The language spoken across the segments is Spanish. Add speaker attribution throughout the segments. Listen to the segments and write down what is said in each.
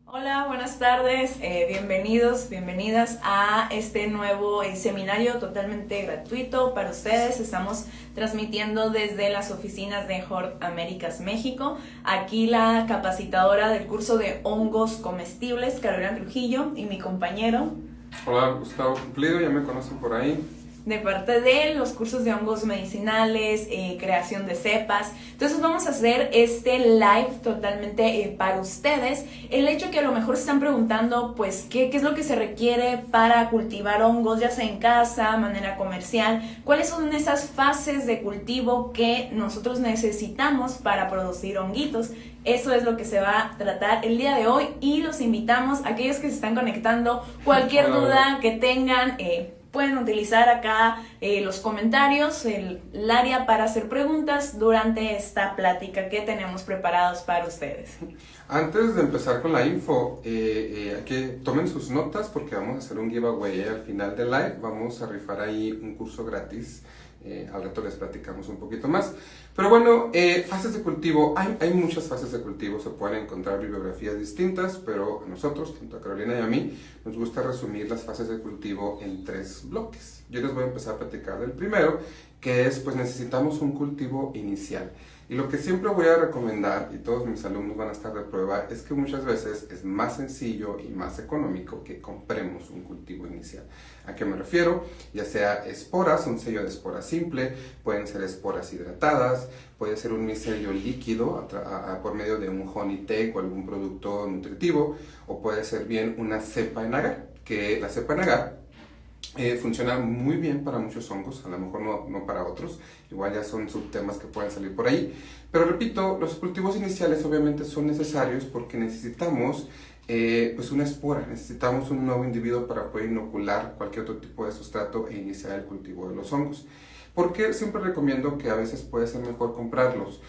Speaker 1: Hola, buenas tardes, bienvenidos, bienvenidas a este nuevo seminario totalmente gratuito para ustedes. Estamos transmitiendo desde las oficinas de Hort Américas, México. Aquí la capacitadora del curso de hongos comestibles, Carolina Trujillo, y mi compañero.
Speaker 2: Hola, Gustavo Cumplido, ya me conocen por ahí.
Speaker 1: De parte de los cursos de hongos medicinales, creación de cepas. Entonces vamos a hacer este live totalmente para ustedes. El hecho que a lo mejor se están preguntando, pues, ¿qué es lo que se requiere para cultivar hongos, ya sea en casa, manera comercial? ¿Cuáles son esas fases de cultivo que nosotros necesitamos para producir honguitos? Eso es lo que se va a tratar el día de hoy y los invitamos a aquellos que se están conectando. Cualquier duda que tengan, pueden utilizar acá los comentarios, el área para hacer preguntas durante esta plática que tenemos preparados para ustedes.
Speaker 2: Antes de empezar con la info, que tomen sus notas porque vamos a hacer un giveaway al final del live. Vamos a rifar ahí un curso gratis. Al rato les platicamos un poquito más. Pero bueno, fases de cultivo. Hay muchas fases de cultivo. Se pueden encontrar bibliografías distintas, pero a nosotros, tanto a Carolina y a mí, nos gusta resumir las fases de cultivo en 3 bloques. Yo les voy a empezar a platicar del primero, que es, pues necesitamos un cultivo inicial. Y lo que siempre voy a recomendar, y todos mis alumnos van a estar de prueba, es que muchas veces es más sencillo y más económico que compremos un cultivo inicial. ¿A qué me refiero? Ya sea esporas, un sello de espora simple, pueden ser esporas hidratadas, puede ser un micelio líquido por medio de un honey take o algún producto nutritivo, o puede ser bien una cepa en agar, que la cepa en agar funciona muy bien para muchos hongos, a lo mejor no para otros, igual ya son subtemas que pueden salir por ahí, pero repito, los cultivos iniciales obviamente son necesarios porque necesitamos pues una espora, necesitamos un nuevo individuo para poder inocular cualquier otro tipo de sustrato e iniciar el cultivo de los hongos. ¿Por qué siempre recomiendo que a veces puede ser mejor comprarlos?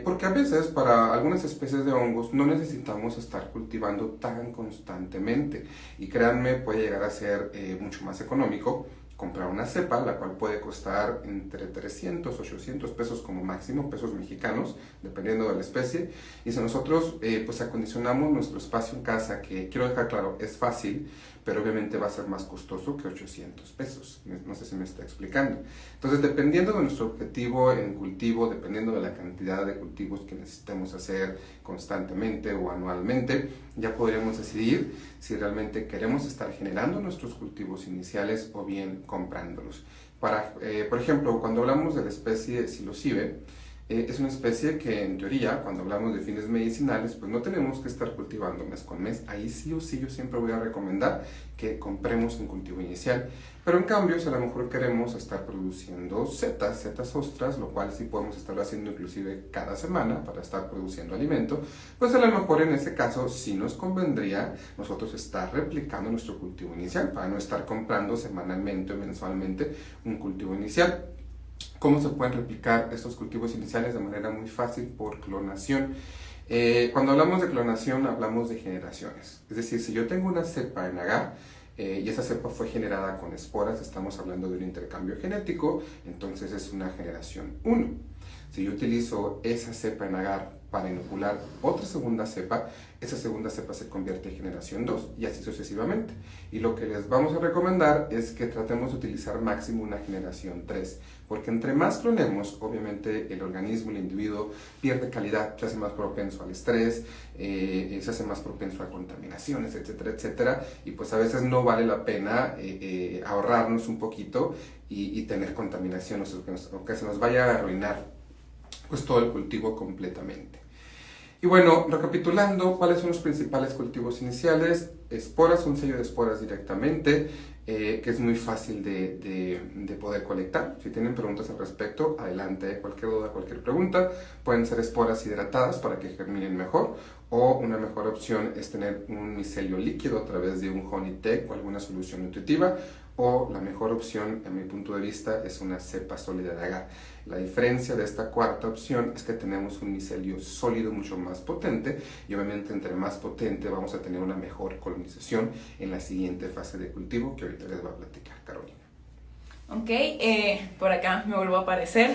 Speaker 2: Porque a veces para algunas especies de hongos no necesitamos estar cultivando tan constantemente y créanme, puede llegar a ser mucho más económico comprar una cepa, la cual puede costar entre 300, 800 pesos como máximo, pesos mexicanos, dependiendo de la especie. Y si nosotros pues acondicionamos nuestro espacio en casa, que quiero dejar claro, es fácil, pero obviamente va a ser más costoso que 800 pesos. No sé si me está explicando. Entonces, dependiendo de nuestro objetivo en cultivo, dependiendo de la cantidad de cultivos que necesitemos hacer constantemente o anualmente, ya podríamos decidir si realmente queremos estar generando nuestros cultivos iniciales o bien comprándolos. Por ejemplo, cuando hablamos de la especie psilocibe, es una especie que en teoría, cuando hablamos de fines medicinales, pues no tenemos que estar cultivando mes con mes. Ahí sí o sí yo siempre voy a recomendar que compremos un cultivo inicial. Pero en cambio, si a lo mejor queremos estar produciendo setas ostras, lo cual sí podemos estarlo haciendo inclusive cada semana para estar produciendo alimento, pues a lo mejor en ese caso sí nos convendría nosotros estar replicando nuestro cultivo inicial para no estar comprando semanalmente o mensualmente un cultivo inicial. ¿Cómo se pueden replicar estos cultivos iniciales? De manera muy fácil, por clonación. Cuando hablamos de clonación, hablamos de generaciones. Es decir, si yo tengo una cepa en agar y esa cepa fue generada con esporas, estamos hablando de un intercambio genético, entonces es una generación 1. Si yo utilizo esa cepa en agar para inocular otra segunda cepa, esa segunda cepa se convierte en generación 2 y así sucesivamente. Y lo que les vamos a recomendar es que tratemos de utilizar máximo una generación 3, porque entre más clonemos, obviamente el organismo, el individuo pierde calidad, se hace más propenso al estrés, se hace más propenso a contaminaciones, etcétera, etcétera, y pues a veces no vale la pena ahorrarnos un poquito y tener contaminación, o que se nos vaya a arruinar pues todo el cultivo completamente. Y bueno, recapitulando, ¿cuáles son los principales cultivos iniciales? Esporas, un sello de esporas directamente, que es muy fácil de poder colectar. Si tienen preguntas al respecto, adelante, cualquier duda, cualquier pregunta. Pueden ser esporas hidratadas para que germinen mejor, o una mejor opción es tener un micelio líquido a través de un honey take o alguna solución nutritiva, o la mejor opción, en mi punto de vista, es una cepa sólida de agar. La diferencia de esta cuarta opción es que tenemos un micelio sólido mucho más potente, y obviamente entre más potente vamos a tener una mejor colonización en la siguiente fase de cultivo que ahorita les va a platicar Carolina.
Speaker 1: Ok, por acá me vuelvo a aparecer.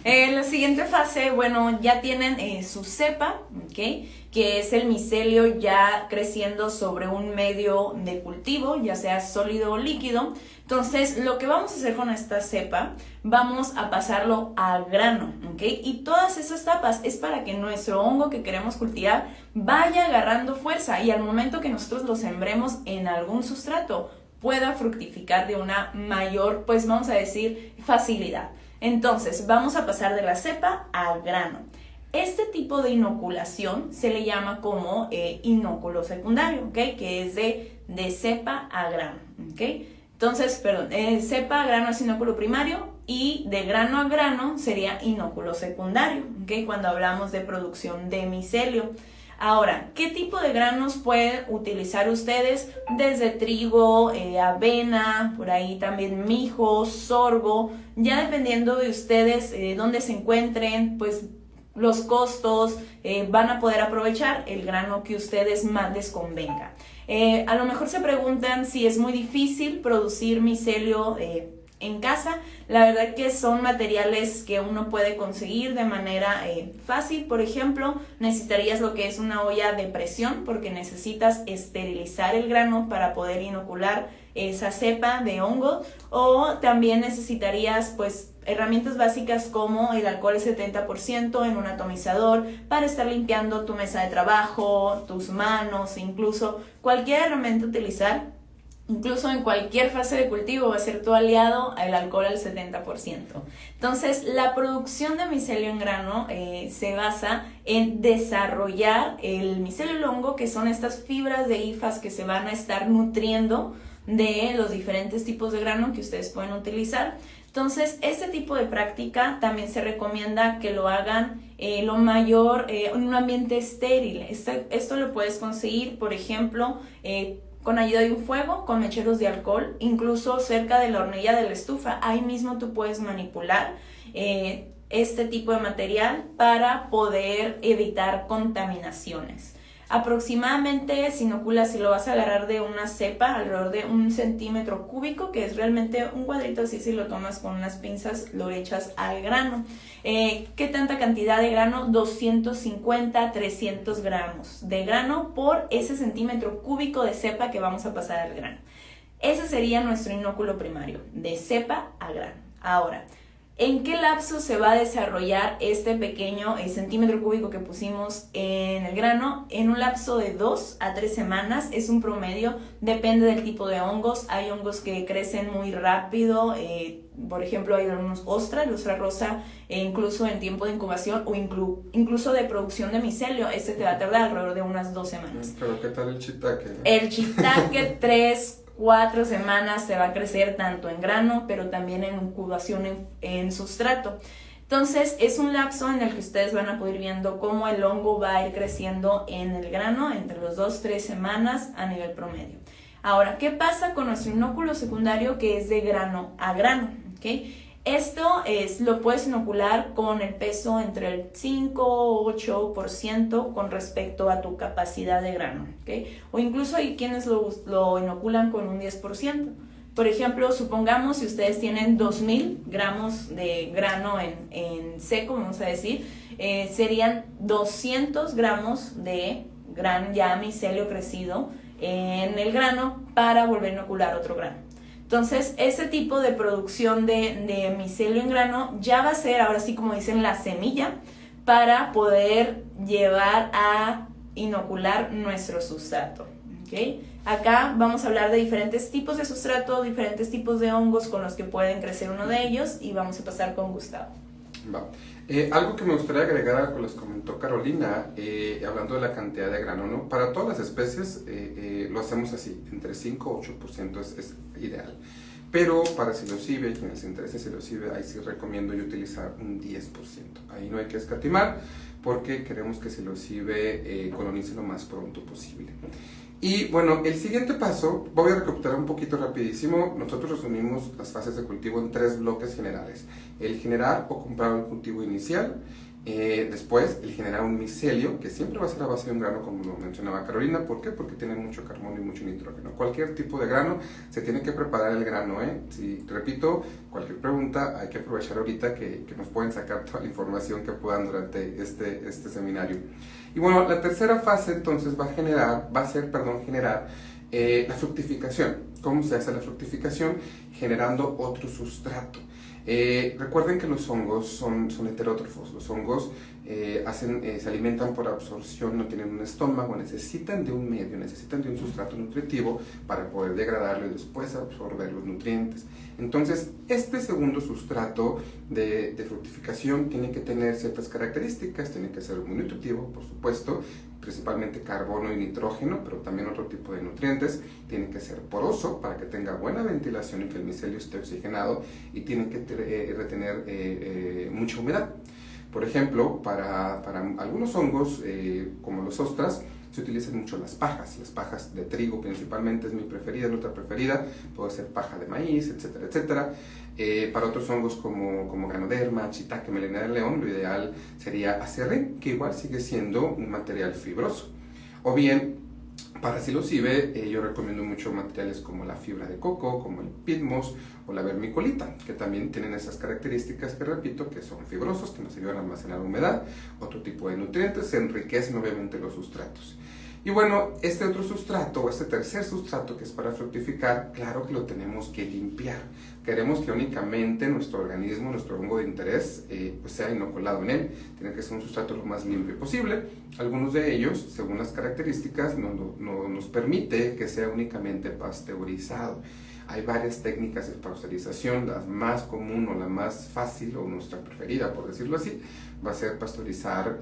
Speaker 1: La siguiente fase, bueno, ya tienen su cepa, okay, que es el micelio ya creciendo sobre un medio de cultivo, ya sea sólido o líquido. Entonces, lo que vamos a hacer con esta cepa, vamos a pasarlo a grano, ¿ok? Y todas esas etapas es para que nuestro hongo que queremos cultivar vaya agarrando fuerza y al momento que nosotros lo sembremos en algún sustrato, pueda fructificar de una mayor, pues vamos a decir, facilidad. Entonces, vamos a pasar de la cepa al grano. Este tipo de inoculación se le llama como inóculo secundario, ¿ok? Que es de cepa a grano, ¿ok? Entonces, perdón, cepa a grano es inóculo primario y de grano a grano sería inóculo secundario, ¿ok? Cuando hablamos de producción de micelio. Ahora, ¿qué tipo de granos pueden utilizar ustedes? Desde trigo, avena, por ahí también mijo, sorgo, ya dependiendo de ustedes dónde se encuentren, pues los costos, van a poder aprovechar el grano que ustedes más les convenga. A lo mejor se preguntan si es muy difícil producir micelio en casa. La verdad que son materiales que uno puede conseguir de manera fácil. Por ejemplo, necesitarías lo que es una olla de presión porque necesitas esterilizar el grano para poder inocular esa cepa de hongo, o también necesitarías pues herramientas básicas como el alcohol 70% en un atomizador para estar limpiando tu mesa de trabajo, tus manos, incluso cualquier herramienta a utilizar. Incluso en cualquier fase de cultivo va a ser tu aliado el alcohol al 70%. Entonces, la producción de micelio en grano se basa en desarrollar el micelio longo, que son estas fibras de hifas que se van a estar nutriendo de los diferentes tipos de grano que ustedes pueden utilizar. Entonces, este tipo de práctica también se recomienda que lo hagan lo mayor en un ambiente estéril. Esto lo puedes conseguir, por ejemplo, con ayuda de un fuego, con mecheros de alcohol, incluso cerca de la hornilla de la estufa. Ahí mismo tú puedes manipular este tipo de material para poder evitar contaminaciones. Aproximadamente, si inoculas, si lo vas a agarrar de una cepa, alrededor de 1 centímetro cúbico, que es realmente un cuadrito así, si lo tomas con unas pinzas, lo echas al grano. ¿Qué tanta cantidad de grano? 250, 300 gramos de grano por ese centímetro cúbico de cepa que vamos a pasar al grano. Ese sería nuestro inóculo primario, de cepa a grano. Ahora, ¿en qué lapso se va a desarrollar este pequeño centímetro cúbico que pusimos en el grano? En un lapso de 2 a 3 semanas, es un promedio, depende del tipo de hongos. Hay hongos que crecen muy rápido, por ejemplo hay unos ostras, el ostra rosa, incluso en tiempo de incubación o incluso de producción de micelio, este te va a tardar alrededor de unas 2 semanas.
Speaker 2: ¿Pero qué tal el shiitake?
Speaker 1: El shiitake 3-4 semanas se va a crecer tanto en grano, pero también en incubación en sustrato. Entonces, es un lapso en el que ustedes van a poder ir viendo cómo el hongo va a ir creciendo en el grano entre los 2-3 semanas a nivel promedio. Ahora, ¿qué pasa con nuestro inóculo secundario que es de grano a grano? ¿Okay? Esto lo puedes inocular con el peso entre el 5 o 8% con respecto a tu capacidad de grano, ¿okay? O incluso hay quienes lo inoculan con un 10%. Por ejemplo, supongamos si ustedes tienen 2000 gramos de grano en seco, vamos a decir, serían 200 gramos de gran ya micelio crecido en el grano para volver a inocular otro grano. Entonces, ese tipo de producción de micelio en grano ya va a ser, ahora sí como dicen, la semilla para poder llevar a inocular nuestro sustrato. ¿Okay? Acá vamos a hablar de diferentes tipos de sustrato, diferentes tipos de hongos con los que pueden crecer uno de ellos y vamos a pasar con Gustavo.
Speaker 2: Va. Algo que me gustaría agregar a lo que les comentó Carolina, hablando de la cantidad de grano, ¿no? Para todas las especies lo hacemos así, entre 5 y 8% es ideal. Pero para psilocibe, quien les interese psilocibe, ahí sí recomiendo yo utilizar un 10%. Ahí no hay que escatimar porque queremos que psilocibe colonice lo más pronto posible. Y bueno, el siguiente paso, voy a recapitular un poquito rapidísimo. Nosotros resumimos las fases de cultivo en 3 bloques generales: el generar o comprar el cultivo inicial, Después, el generar un micelio, que siempre va a ser a base de un grano, como lo mencionaba Carolina. ¿Por qué? Porque tiene mucho carbono y mucho nitrógeno. Cualquier tipo de grano, se tiene que preparar el grano, ¿eh? Si, repito, cualquier pregunta, hay que aprovechar ahorita que nos pueden sacar toda la información que puedan durante este seminario. Y bueno, la tercera fase entonces va a ser generar la fructificación. ¿Cómo se hace la fructificación? Generando otro sustrato. Recuerden que los hongos son heterótrofos. Los hongos se alimentan por absorción, no tienen un estómago, necesitan de un medio, necesitan de un sustrato nutritivo para poder degradarlo y después absorber los nutrientes. Entonces, este segundo sustrato de fructificación tiene que tener ciertas características, tiene que ser muy nutritivo, por supuesto, principalmente carbono y nitrógeno, pero también otro tipo de nutrientes. Tiene que ser poroso para que tenga buena ventilación y que el micelio esté oxigenado, y tiene que retener mucha humedad. Por ejemplo, para algunos hongos, como los ostras, se utilizan mucho las pajas de trigo principalmente, es mi preferida. La otra preferida puede ser paja de maíz, etcétera, etcétera. Para otros hongos como Ganoderma, Shiitake, melena de león, lo ideal sería acerrín, que igual sigue siendo un material fibroso. O bien, para psilocibe, yo recomiendo mucho materiales como la fibra de coco, como el pitmos o la vermiculita, que también tienen esas características que repito, que son fibrosos, que nos ayudan a almacenar humedad, otro tipo de nutrientes, se enriquecen obviamente los sustratos. Y bueno, este otro sustrato, o este tercer sustrato que es para fructificar, claro que lo tenemos que limpiar. Queremos que únicamente nuestro organismo, nuestro hongo de interés, pues sea inoculado en él. Tiene que ser un sustrato lo más limpio posible. Algunos de ellos, según las características, nos permite que sea únicamente pasteurizado. Hay varias técnicas de pasteurización. La más común o la más fácil, o nuestra preferida, por decirlo así, va a ser pasteurizar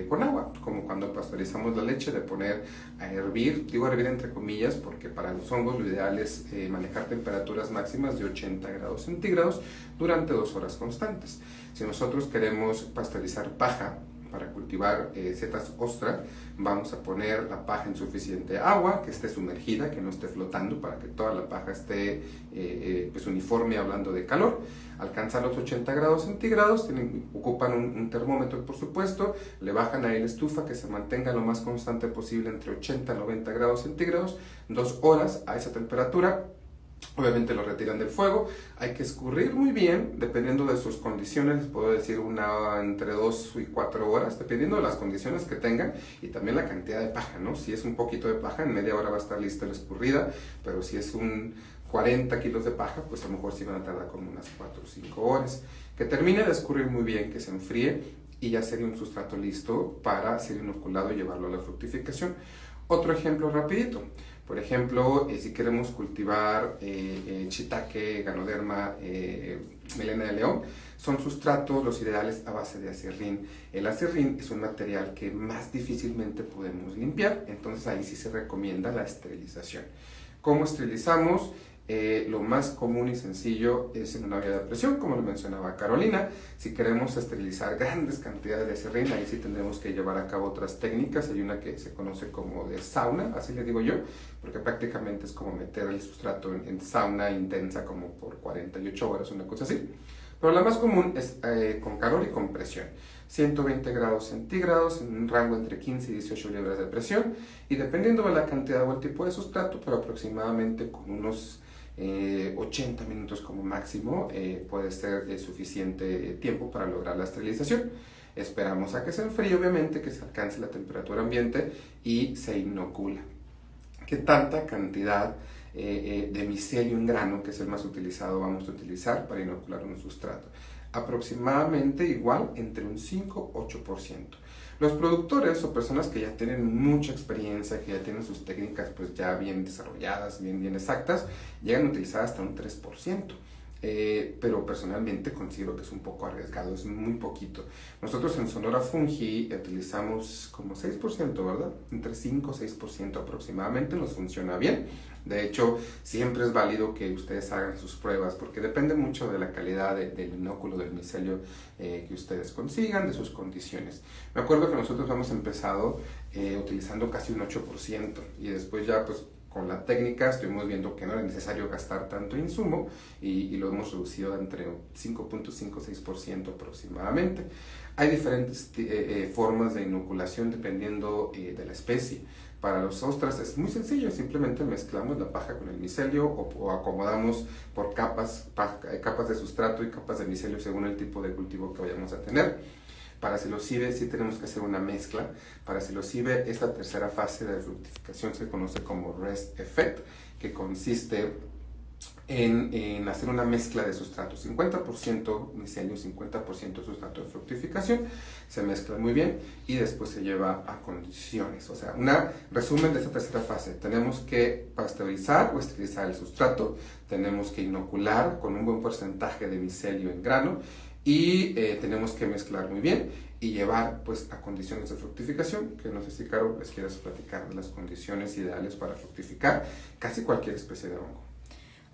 Speaker 2: con agua, como cuando pasteurizamos la leche, de poner a hervir. Digo hervir entre comillas porque para los hongos lo ideal es manejar temperaturas máximas de 80 grados centígrados durante 2 horas constantes. Si nosotros queremos pasteurizar paja para cultivar setas ostra, vamos a poner la paja en suficiente agua, que esté sumergida, que no esté flotando, para que toda la paja esté pues uniforme, hablando de calor. Alcanzar los 80 grados centígrados, ocupan un termómetro, por supuesto, le bajan ahí la estufa, que se mantenga lo más constante posible entre 80 y 90 grados centígrados, 2 horas a esa temperatura. Obviamente lo retiran del fuego. Hay que escurrir muy bien, dependiendo de sus condiciones, les puedo decir entre 2 y 4 horas, dependiendo de las condiciones que tengan y también la cantidad de paja, ¿no? Si es un poquito de paja, en media hora va a estar lista la escurrida, pero si es 40 kilos de paja, pues a lo mejor sí van a tardar como unas 4 o 5 horas. Que termine de escurrir muy bien, que se enfríe, y ya sería un sustrato listo para ser inoculado y llevarlo a la fructificación. Otro ejemplo rapidito. Por ejemplo, si queremos cultivar Shiitake, Ganoderma, melena de león, son sustratos los ideales a base de acerrín. El acerrín es un material que más difícilmente podemos limpiar, entonces ahí sí se recomienda la esterilización. ¿Cómo esterilizamos? Lo más común y sencillo es en una olla de presión, como lo mencionaba Carolina. Si queremos esterilizar grandes cantidades de acerrín, ahí sí tendremos que llevar a cabo otras técnicas. Hay una que se conoce como de sauna, así le digo yo, porque prácticamente es como meter el sustrato en sauna intensa como por 48 horas, una cosa así. Pero la más común es con calor y con presión. 120 grados centígrados, en un rango entre 15 y 18 libras de presión, y dependiendo de la cantidad o el tipo de sustrato, pero aproximadamente con unos 80 minutos como máximo, puede ser suficiente tiempo para lograr la esterilización. Esperamos a que se enfríe, obviamente, que se alcance la temperatura ambiente y se inocula. ¿Qué tanta cantidad de micelio en grano, que es el más utilizado, vamos a utilizar para inocular un sustrato? Aproximadamente igual entre un 5-8%. Los productores o personas que ya tienen mucha experiencia, que ya tienen sus técnicas pues ya bien desarrolladas, bien exactas, llegan a utilizar hasta un 3%. Pero personalmente considero que es un poco arriesgado, es muy poquito. Nosotros en Sonora Fungi utilizamos como 6%, ¿verdad? Entre 5 y 6% aproximadamente, nos funciona bien. De hecho, siempre es válido que ustedes hagan sus pruebas, porque depende mucho de la calidad del inóculo, del micelio que ustedes consigan, de sus condiciones. Me acuerdo que nosotros hemos empezado utilizando casi un 8%, y después ya pues con la técnica estuvimos viendo que no era necesario gastar tanto insumo y lo hemos reducido entre 5.5-6% aproximadamente. Hay diferentes formas de inoculación dependiendo de la especie. Para los ostras es muy sencillo, simplemente mezclamos la paja con el micelio o acomodamos por capas de sustrato y capas de micelio según el tipo de cultivo que vayamos a tener. Para psilocibe sí tenemos que hacer una mezcla. Para psilocibe esta tercera fase de fructificación se conoce como rest effect, que consiste en hacer una mezcla de sustratos, 50% micelio, 50% sustrato de fructificación, se mezcla muy bien y después se lleva a condiciones. O sea, un resumen de esta tercera fase: tenemos que pasteurizar o esterilizar el sustrato, tenemos que inocular con un buen porcentaje de micelio en grano y tenemos que mezclar muy bien y llevar pues a condiciones de fructificación, que no sé si, Caro, les quieres platicar de las condiciones ideales para fructificar casi cualquier especie de hongo.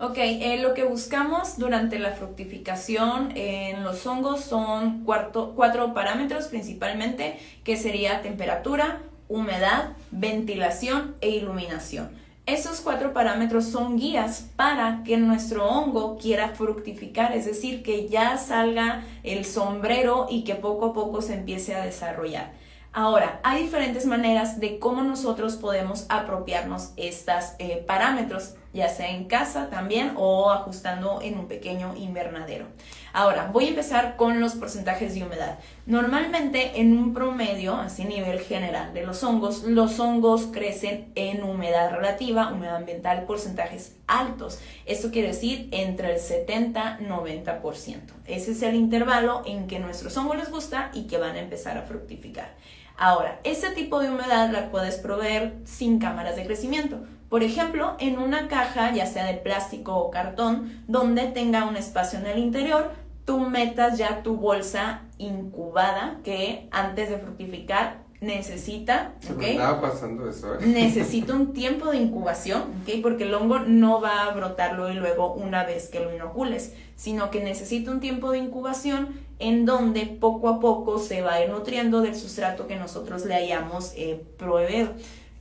Speaker 1: Ok, lo que buscamos durante la fructificación en los hongos son cuatro parámetros principalmente, que sería temperatura, humedad, ventilación e iluminación. Esos 4 parámetros son guías para que nuestro hongo quiera fructificar, es decir, que ya salga el sombrero y que poco a poco se empiece a desarrollar. Ahora, hay diferentes maneras de cómo nosotros podemos apropiarnos estos parámetros, ya sea en casa también o ajustando en un pequeño invernadero. Ahora, voy a empezar con los porcentajes de humedad. Normalmente, en un promedio, así a nivel general de los hongos crecen en humedad relativa, humedad ambiental, porcentajes altos. Esto quiere decir entre el 70-90%. Ese es el intervalo en que nuestros hongos les gusta y que van a empezar a fructificar. Ahora, este tipo de humedad la puedes proveer sin cámaras de crecimiento. Por ejemplo, en una caja, ya sea de plástico o cartón, donde tenga un espacio en el interior, tú metas ya tu bolsa incubada, que antes de fructificar necesita,
Speaker 2: Se me estaba pasando eso,
Speaker 1: necesita un tiempo de incubación, ¿okay? Porque el hongo no va a brotarlo y luego una vez que lo inocules, sino que necesita un tiempo de incubación en donde poco a poco se va a ir nutriendo del sustrato que nosotros le hayamos proveído.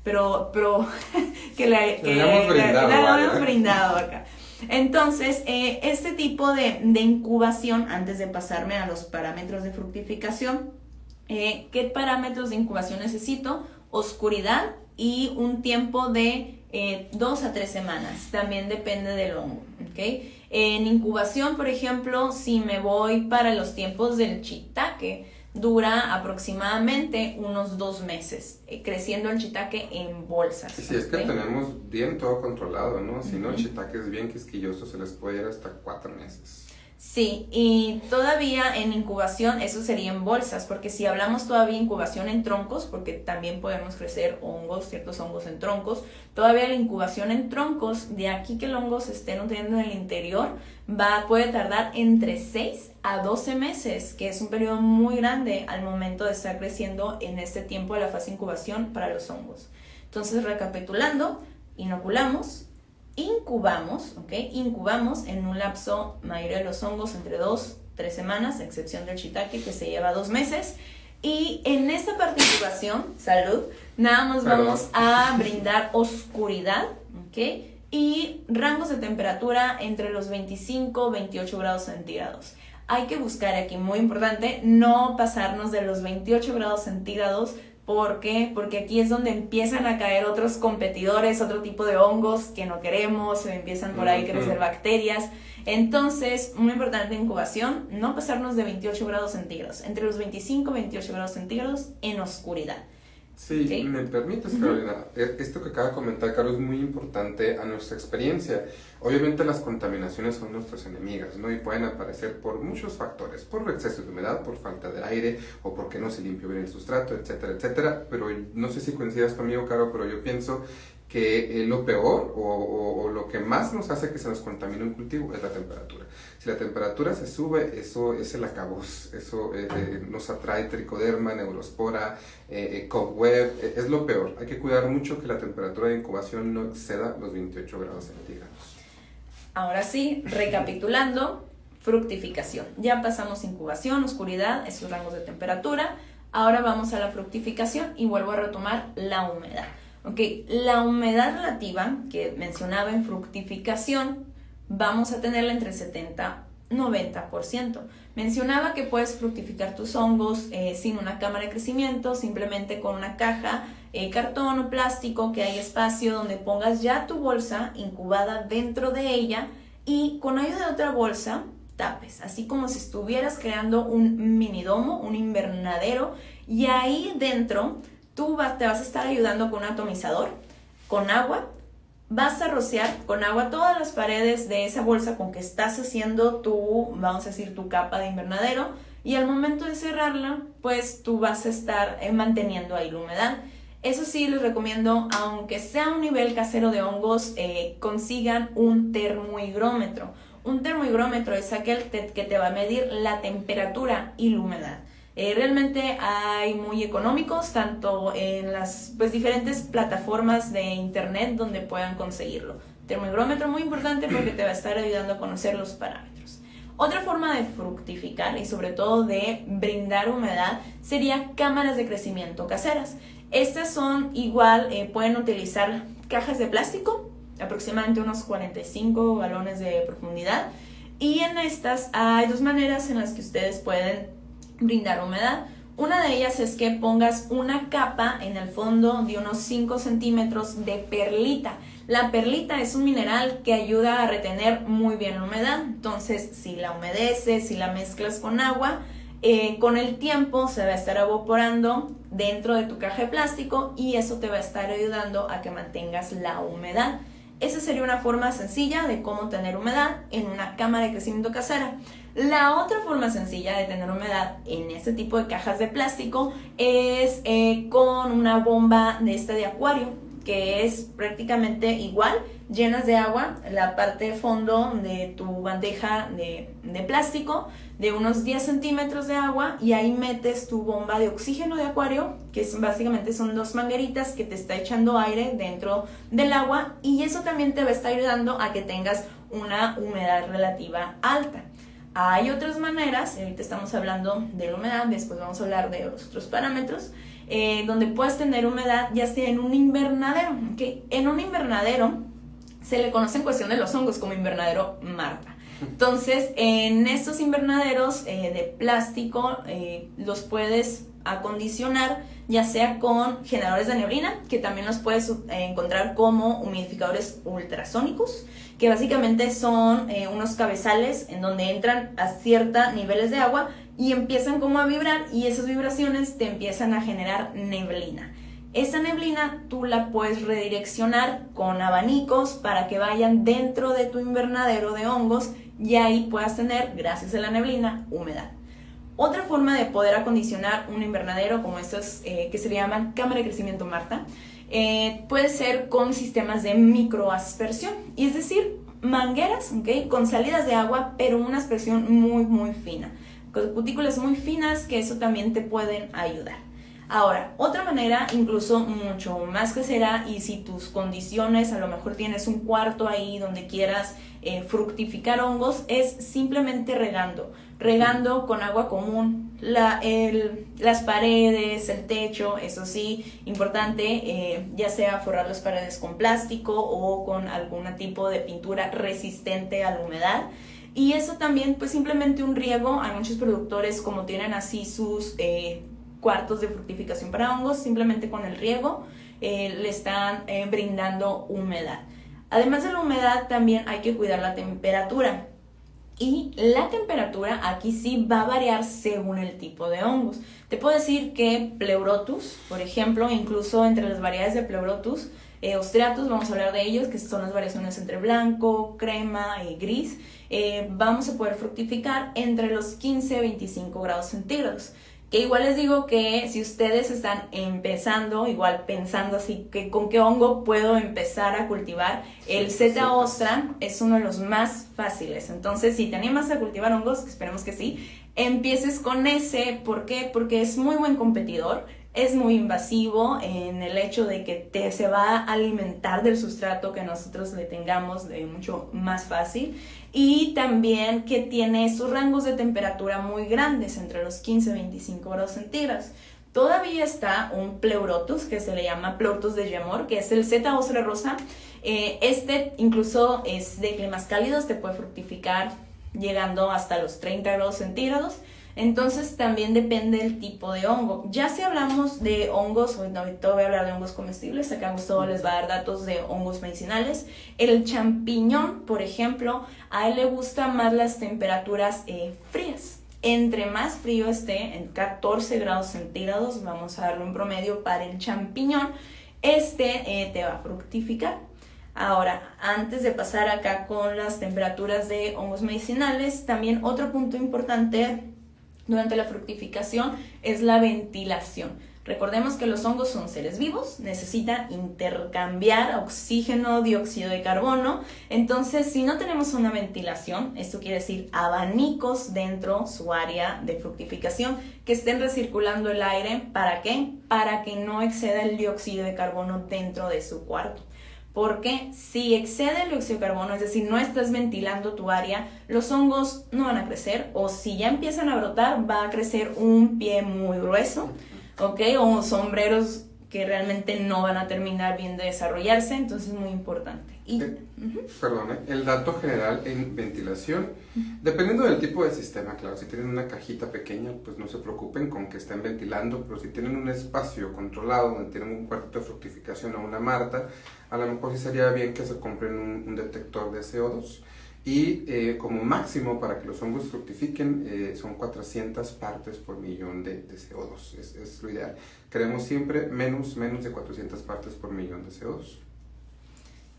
Speaker 1: Pero que le hayamos brindado acá. Entonces, este tipo de incubación, antes de pasarme a los parámetros de fructificación, ¿qué parámetros de incubación necesito? Oscuridad y un tiempo de 2 a 3 semanas. También depende del hongo, ¿okay? En incubación, por ejemplo, si me voy para los tiempos del shiitake, dura aproximadamente unos 2 meses, creciendo el shiitake en bolsas.
Speaker 2: Y si es que tenemos bien todo controlado, ¿no? Si no, el shiitake es bien quisquilloso, se les puede ir hasta 4 meses.
Speaker 1: Sí, y todavía en incubación eso sería en bolsas, porque si hablamos todavía incubación en troncos, porque también podemos crecer hongos, ciertos hongos en troncos, todavía la incubación en troncos, de aquí que el hongo se esté nutriendo en el interior, puede tardar entre 6 a 12 meses, que es un periodo muy grande al momento de estar creciendo en este tiempo de la fase de incubación para los hongos. Entonces, recapitulando, inoculamos, incubamos, ¿ok? Incubamos en un lapso, mayoría de los hongos, entre 2-3 semanas, a excepción del shiitake, que se lleva 2 meses. Y en esta parte de incubación, salud, nada más vamos a brindar oscuridad, ¿ok? Y rangos de temperatura entre los 25-28 grados centígrados. Hay que buscar aquí, muy importante, no pasarnos de los 28 grados centígrados. ¿Por qué? Porque aquí es donde empiezan a caer otros competidores, otro tipo de hongos que no queremos, se empiezan por ahí a crecer bacterias. Entonces, muy importante en incubación, no pasarnos de 28 grados centígrados, entre los 25 y 28 grados centígrados en oscuridad.
Speaker 2: Sí, ¿okay? Me permites, Carolina, esto que acaba de comentar, Caro, es muy importante a nuestra experiencia. Obviamente las contaminaciones son nuestras enemigas, ¿no? Y pueden aparecer por muchos factores, por exceso de humedad, por falta de aire, o porque no se limpió bien el sustrato, etcétera, etcétera. Pero no sé si coincidas conmigo, Caro, pero yo pienso que lo peor o lo que más nos hace que se nos contamine un cultivo es la temperatura. Si la temperatura se sube, eso es el acabose, eso nos atrae tricoderma, neurospora, cobweb, es lo peor. Hay que cuidar mucho que la temperatura de incubación no exceda los 28 grados centígrados.
Speaker 1: Ahora sí, recapitulando, fructificación. Ya pasamos incubación, oscuridad, esos rangos de temperatura. Ahora vamos a la fructificación y vuelvo a retomar la humedad. Okay, la humedad relativa que mencionaba en fructificación, vamos a tenerla entre 70 90%. Mencionaba que puedes fructificar tus hongos sin una cámara de crecimiento, simplemente con una caja, cartón o plástico, que hay espacio donde pongas ya tu bolsa incubada dentro de ella y con ayuda de otra bolsa tapes, así como si estuvieras creando un mini domo, un invernadero, y ahí dentro te vas a estar ayudando con un atomizador, con agua. Vas a rociar con agua todas las paredes de esa bolsa con que estás haciendo vamos a decir, tu capa de invernadero, y al momento de cerrarla, pues tú vas a estar manteniendo ahí la humedad. Eso sí, les recomiendo, aunque sea un nivel casero de hongos, consigan un termohigrómetro. Un termohigrómetro es aquel que te va a medir la temperatura y la humedad. Realmente hay muy económicos, tanto en las diferentes plataformas de internet donde puedan conseguirlo. Termohigrómetro muy importante porque te va a estar ayudando a conocer los parámetros. Otra forma de fructificar y sobre todo de brindar humedad sería cámaras de crecimiento caseras. Estas son igual, pueden utilizar cajas de plástico, aproximadamente unos 45 galones de profundidad, y en estas hay dos maneras en las que ustedes pueden brindar humedad. Una de ellas es que pongas una capa en el fondo de unos 5 centímetros de perlita. La perlita es un mineral que ayuda a retener muy bien la humedad. Entonces, si la humedeces, si la mezclas con agua, con el tiempo se va a estar evaporando dentro de tu caja de plástico y eso te va a estar ayudando a que mantengas la humedad. Esa sería una forma sencilla de cómo tener humedad en una cámara de crecimiento casera. La otra forma sencilla de tener humedad en este tipo de cajas de plástico es con una bomba de acuario, que es prácticamente igual, llenas de agua, la parte de fondo de tu bandeja de plástico, de unos 10 centímetros de agua, y ahí metes tu bomba de oxígeno de acuario, que básicamente son 2 mangueritas que te está echando aire dentro del agua, y eso también te va a estar ayudando a que tengas una humedad relativa alta. Hay otras maneras, ahorita estamos hablando de la humedad, después vamos a hablar de los otros parámetros, donde puedes tener humedad ya sea en un invernadero, ¿okay? En un invernadero se le conoce en cuestión de los hongos como invernadero Marta. Entonces, en estos invernaderos de plástico los puedes acondicionar ya sea con generadores de neblina, que también los puedes encontrar como humidificadores ultrasónicos, que básicamente son unos cabezales en donde entran a ciertos niveles de agua y empiezan como a vibrar, y esas vibraciones te empiezan a generar neblina. Esa neblina tú la puedes redireccionar con abanicos para que vayan dentro de tu invernadero de hongos y ahí puedas tener, gracias a la neblina, humedad. Otra forma de poder acondicionar un invernadero como estos que se llaman cámara de crecimiento Marta, puede ser con sistemas de microaspersión, y es decir, mangueras, ¿okay?, con salidas de agua, pero una aspersión muy muy fina, con cutículas muy finas, que eso también te pueden ayudar. Ahora, otra manera, incluso mucho más casera, y si tus condiciones, a lo mejor tienes un cuarto ahí donde quieras fructificar hongos, es simplemente regando con agua común las paredes, el techo. Eso sí, importante, ya sea forrar las paredes con plástico o con algún tipo de pintura resistente a la humedad. Y eso también, pues simplemente un riego. Hay muchos productores como tienen así sus cuartos de fructificación para hongos, simplemente con el riego le están brindando humedad. Además de la humedad, también hay que cuidar la temperatura. Y la temperatura aquí sí va a variar según el tipo de hongos. Te puedo decir que Pleurotus, por ejemplo, incluso entre las variedades de Pleurotus, Ostreatus, vamos a hablar de ellos, que son las variaciones entre blanco, crema y gris, vamos a poder fructificar entre los 15 y 25 grados centígrados. Que igual les digo que si ustedes están empezando, igual pensando así que con qué hongo puedo empezar a cultivar, el Z Ostra es uno de los más fáciles. Entonces, si te animas a cultivar hongos, esperemos que sí, empieces con ese. ¿Por qué? Porque es muy buen competidor, es muy invasivo en el hecho de que se va a alimentar del sustrato que nosotros le tengamos de mucho más fácil, y también que tiene sus rangos de temperatura muy grandes, entre los 15 y 25 grados centígrados. Todavía está un Pleurotus, que se le llama Pleurotus de Gemor, que es el Z Ostra rosa. Este incluso es de climas cálidos, te puede fructificar llegando hasta los 30 grados centígrados. Entonces también depende del tipo de hongo. Ya si hablamos de hongos, ahorita voy a hablar de hongos comestibles, acá Gustavo les va a dar datos de hongos medicinales. El champiñón, por ejemplo, a él le gustan más las temperaturas frías. Entre más frío esté, en 14 grados centígrados, vamos a darle un promedio para el champiñón, te va a fructificar. Ahora, antes de pasar acá con las temperaturas de hongos medicinales, también otro punto importante durante la fructificación es la ventilación. Recordemos que los hongos son seres vivos, necesitan intercambiar oxígeno, dióxido de carbono. Entonces, si no tenemos una ventilación, esto quiere decir abanicos dentro su área de fructificación, que estén recirculando el aire. ¿Para qué? Para que no exceda el dióxido de carbono dentro de su cuarto. Porque si excede el dióxido de carbono, es decir, no estás ventilando tu área, los hongos no van a crecer, o si ya empiezan a brotar, va a crecer un pie muy grueso, ¿ok? O sombreros que realmente no van a terminar bien de desarrollarse, entonces es muy importante.
Speaker 2: Perdón, el dato general en ventilación, dependiendo del tipo de sistema, claro, si tienen una cajita pequeña, pues no se preocupen con que estén ventilando, pero si tienen un espacio controlado donde tienen un cuartito de fructificación o una marta, a lo mejor sí sería bien que se compren un detector de CO2 y como máximo para que los hongos fructifiquen son 400 partes por millón de CO2, es lo ideal. Queremos siempre menos de 400 partes por millón de CO2.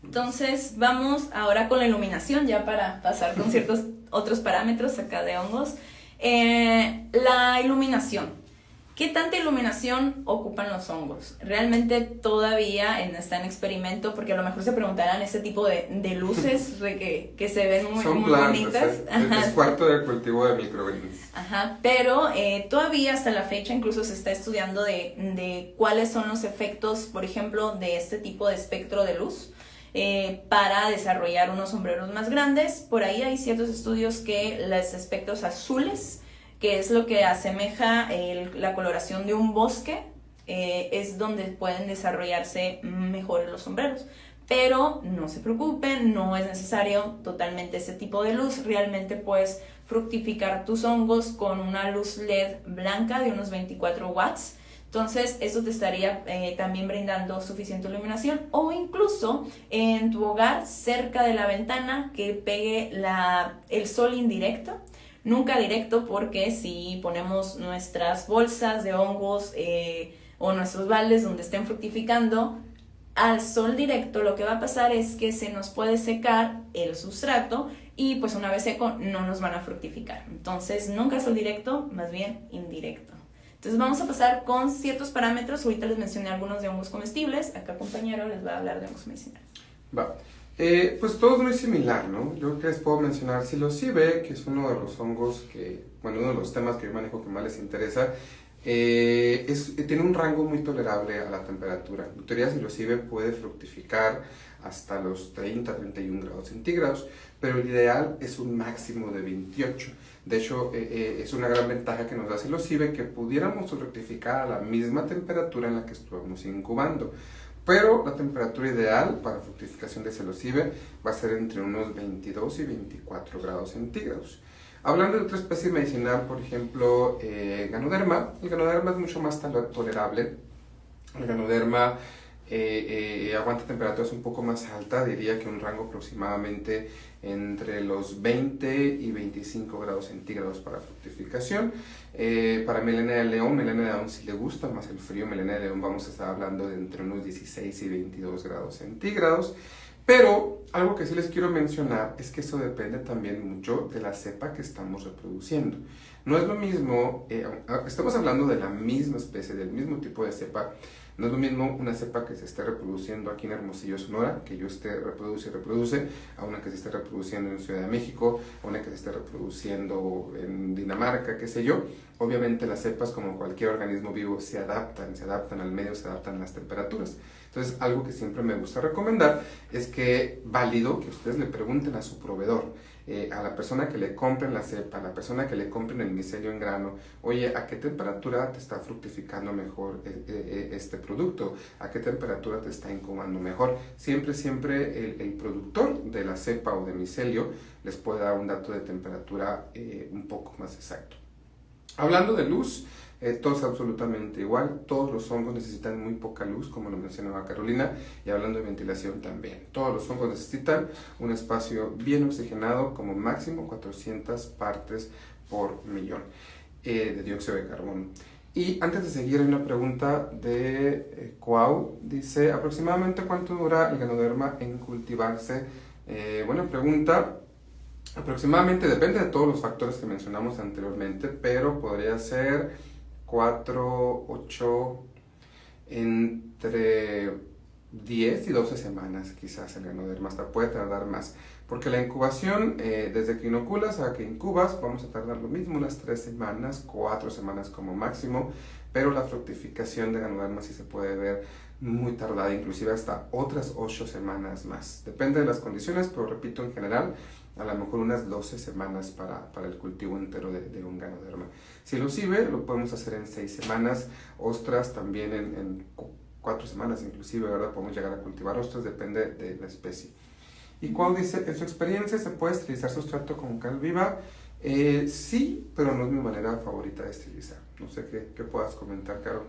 Speaker 1: Entonces vamos ahora con la iluminación, ya para pasar con ciertos otros parámetros acá de hongos. La iluminación. ¿Qué tanta iluminación ocupan los hongos? Realmente todavía está en experimento, porque a lo mejor se preguntarán este tipo de luces que se ven muy bonitas.
Speaker 2: Es cuarto del cultivo de microgreens.
Speaker 1: Ajá, pero todavía hasta la fecha incluso se está estudiando de cuáles son los efectos, por ejemplo, de este tipo de espectro de luz. Para desarrollar unos sombreros más grandes. Por ahí hay ciertos estudios que los espectros azules, que es lo que asemeja la coloración de un bosque, es donde pueden desarrollarse mejor los sombreros. Pero no se preocupen, no es necesario totalmente ese tipo de luz. Realmente puedes fructificar tus hongos con una luz LED blanca de unos 24 watts. Entonces, eso te estaría también brindando suficiente iluminación, o incluso en tu hogar, cerca de la ventana, que pegue el sol indirecto. Nunca directo, porque si ponemos nuestras bolsas de hongos o nuestros baldes donde estén fructificando al sol directo, lo que va a pasar es que se nos puede secar el sustrato y pues una vez seco no nos van a fructificar. Entonces, nunca sol directo, más bien indirecto. Entonces vamos a pasar con ciertos parámetros. Ahorita les mencioné algunos de hongos comestibles. Acá compañero les va a hablar de hongos medicinales.
Speaker 2: Va. Pues todo es muy similar, ¿no? Yo que les puedo mencionar psilocybe, que es uno de los hongos uno de los temas que yo manejo que más les interesa. Tiene un rango muy tolerable a la temperatura. Bacteria psilocybe puede fructificar hasta los 30-31 grados centígrados, pero el ideal es un máximo de 28. De hecho, es una gran ventaja que nos da psilocybe que pudiéramos fructificar a la misma temperatura en la que estuvimos incubando. Pero la temperatura ideal para fructificación de psilocybe va a ser entre unos 22 y 24 grados centígrados. Hablando de otra especie medicinal, por ejemplo, Ganoderma. El Ganoderma es mucho más tolerable. El Ganoderma aguanta temperaturas un poco más altas, diría que un rango aproximadamente entre los 20 y 25 grados centígrados para fructificación. Para melena de león sí le gusta más el frío. Melena de león vamos a estar hablando de entre unos 16 y 22 grados centígrados. Pero algo que sí les quiero mencionar es que eso depende también mucho de la cepa que estamos reproduciendo. No es lo mismo, estamos hablando de la misma especie, del mismo tipo de cepa. No es lo mismo una cepa que se esté reproduciendo aquí en Hermosillo, Sonora, que yo reproduce, a una que se esté reproduciendo en Ciudad de México, a una que se esté reproduciendo en Dinamarca, qué sé yo. Obviamente las cepas, como cualquier organismo vivo, se adaptan al medio, se adaptan a las temperaturas. Entonces, algo que siempre me gusta recomendar es que válido que ustedes le pregunten a su proveedor a la persona que le compren la cepa, a la persona que le compren el micelio en grano, oye, ¿a qué temperatura te está fructificando mejor este producto? ¿A qué temperatura te está incubando mejor? Siempre el productor de la cepa o de micelio les puede dar un dato de temperatura un poco más exacto. Hablando de luz, todo es absolutamente igual, todos los hongos necesitan muy poca luz, como lo mencionaba Carolina, y hablando de ventilación también. Todos los hongos necesitan un espacio bien oxigenado, como máximo 400 partes por millón de dióxido de carbono. Y antes de seguir, hay una pregunta de Cuau, dice, ¿aproximadamente cuánto dura el Ganoderma en cultivarse? Buena pregunta. Aproximadamente depende de todos los factores que mencionamos anteriormente, pero podría ser 4, 8, entre 10 y 12 semanas quizás el Ganoderma, hasta puede tardar más, porque la incubación, desde que inoculas a que incubas, vamos a tardar lo mismo, unas 3 semanas, 4 semanas como máximo, pero la fructificación de Ganoderma sí se puede ver muy tardada, inclusive hasta otras 8 semanas más. Depende de las condiciones, pero repito, en general, a lo mejor unas 12 semanas para el cultivo entero de un Ganoderma. Si lo sirve, lo podemos hacer en 6 semanas, ostras también en 4 semanas inclusive, ¿verdad? Podemos llegar a cultivar ostras, depende de la especie. Y Cuau dice, en su experiencia, ¿se puede esterilizar sustrato con cal viva? Sí, pero no es mi manera favorita de esterilizar. No sé qué puedas comentar, Caro.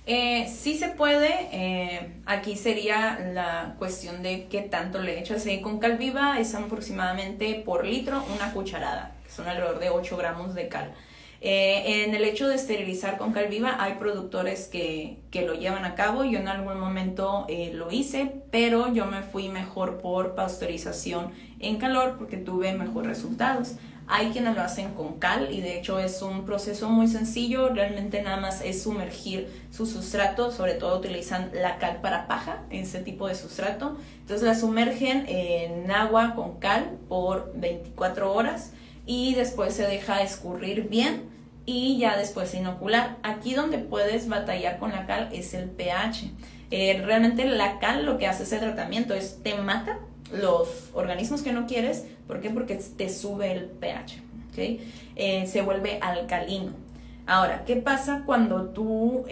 Speaker 1: Sí se puede, aquí sería la cuestión de qué tanto le echas. Con cal viva es aproximadamente por litro una cucharada, que son alrededor de 8 gramos de cal. En el hecho de esterilizar con cal viva hay productores que lo llevan a cabo. Yo en algún momento lo hice, pero yo me fui mejor por pasteurización en calor porque tuve mejores resultados. Hay quienes lo hacen con cal y de hecho es un proceso muy sencillo, realmente nada más es sumergir su sustrato, sobre todo utilizan la cal para paja, ese tipo de sustrato. Entonces la sumergen en agua con cal por 24 horas y después se deja escurrir bien y ya después inocular. Aquí donde puedes batallar con la cal es el pH. Realmente la cal lo que hace ese tratamiento es te mata los organismos que no quieres. ¿Por qué? Porque te sube el pH, ¿okay? Se vuelve alcalino. Ahora, ¿qué pasa cuando tú